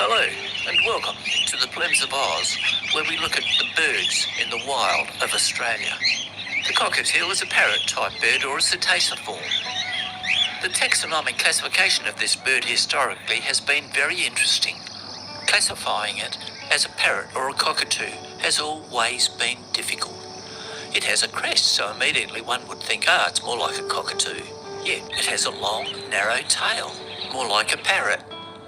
Hello and welcome to the Plums of Oz, where we look at the birds in the wild of Australia. The cockatiel is a parrot-type bird or a cetaciform. The taxonomic classification of this bird historically has been very interesting. Classifying it as a parrot or a cockatoo has always been difficult. It has a crest, so immediately one would think, it's more like a cockatoo. Yet it has a long, narrow tail, more like a parrot.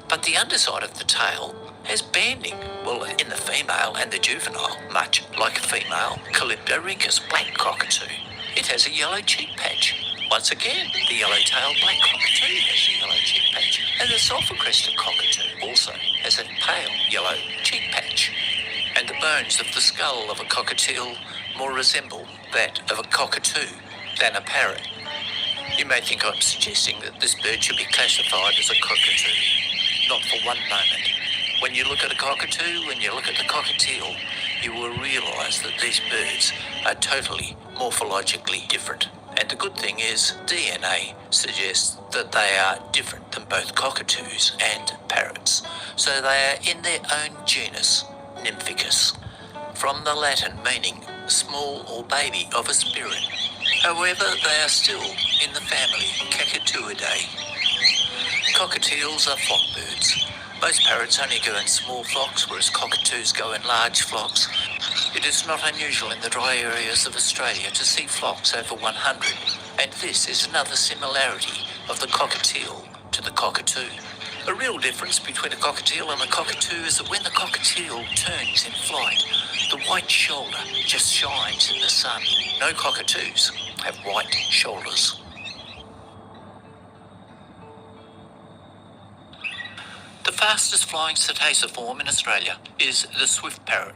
But the underside of the tail has banding, well, in the female and the juvenile, much like a female Calyptorhynchus black cockatoo. It has a yellow cheek patch. Once again, the yellow-tailed black cockatoo has a yellow cheek patch, and the sulphur-crested cockatoo also has a pale yellow cheek patch. And the bones of the skull of a cockatiel more resemble that of a cockatoo than a parrot. You may think I'm suggesting that this bird should be classified as a cockatoo. Not for one moment. When you look at a cockatoo, when you look at the cockatiel, you will realise that these birds are totally morphologically different. And the good thing is, DNA suggests that they are different than both cockatoos and parrots. So they are in their own genus, Nymphicus, from the Latin meaning small or baby of a spirit. However, they are still in the family Cacatuidae. Cockatiels are flock birds. Most parrots only go in small flocks, whereas cockatoos go in large flocks. It is not unusual in the dry areas of Australia to see flocks over 100, and this is another similarity of the cockatiel to the cockatoo. A real difference between a cockatiel and a cockatoo is that when the cockatiel turns in flight, the white shoulder just shines in the sun. No cockatoos have white shoulders. The fastest flying cetaciform in Australia is the swift parrot,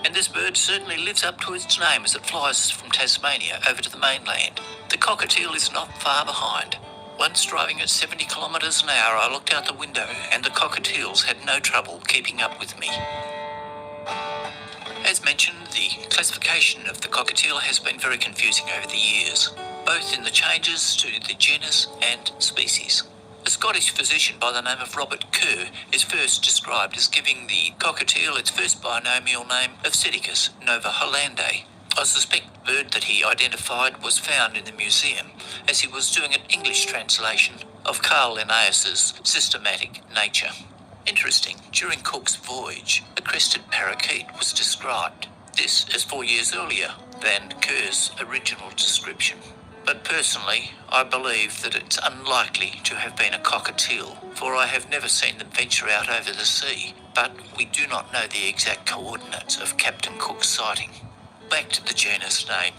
and this bird certainly lives up to its name as it flies from Tasmania over to the mainland. The cockatiel is not far behind. Once driving at 70 kilometres an hour, I looked out the window and the cockatiels had no trouble keeping up with me. As mentioned, the classification of the cockatiel has been very confusing over the years, both in the changes to the genus and species. A Scottish physician by the name of Robert Kerr is first described as giving the cockatiel its first binomial name of Psittacus novaholandae. I suspect the bird that he identified was found in the museum as he was doing an English translation of Carl Linnaeus's Systematic Nature. Interesting, during Cook's voyage, a crested parakeet was described. This is 4 years earlier than Kerr's original description. But personally, I believe that it's unlikely to have been a cockatiel, for I have never seen them venture out over the sea, but we do not know the exact coordinates of Captain Cook's sighting. Back to the genus name.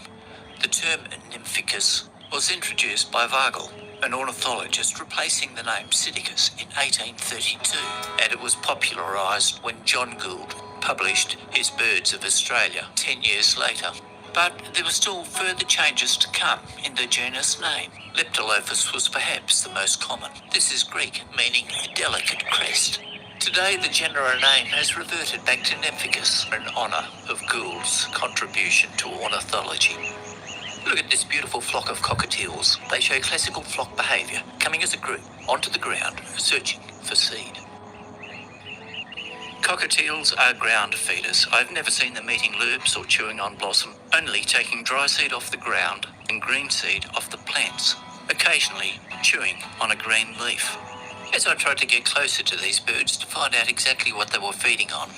The term Nymphicus was introduced by Vogel, an ornithologist, replacing the name Psittacus in 1832, and it was popularised when John Gould published his Birds of Australia 10 years later. But there were still further changes to come in the genus name. Leptolophus was perhaps the most common. This is Greek, meaning a delicate crest. Today the genera name has reverted back to Nymphicus in honour of Gould's contribution to ornithology. Look at this beautiful flock of cockatiels. They show classical flock behaviour, coming as a group onto the ground, searching for seed. Cockatiels are ground feeders. I've never seen them eating loops or chewing on blossom, only taking dry seed off the ground and green seed off the plants, occasionally chewing on a green leaf. As I tried to get closer to these birds to find out exactly what they were feeding on,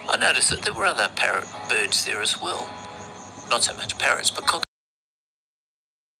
I noticed that there were other parrot birds there as well. Not so much parrots, but cockatiels.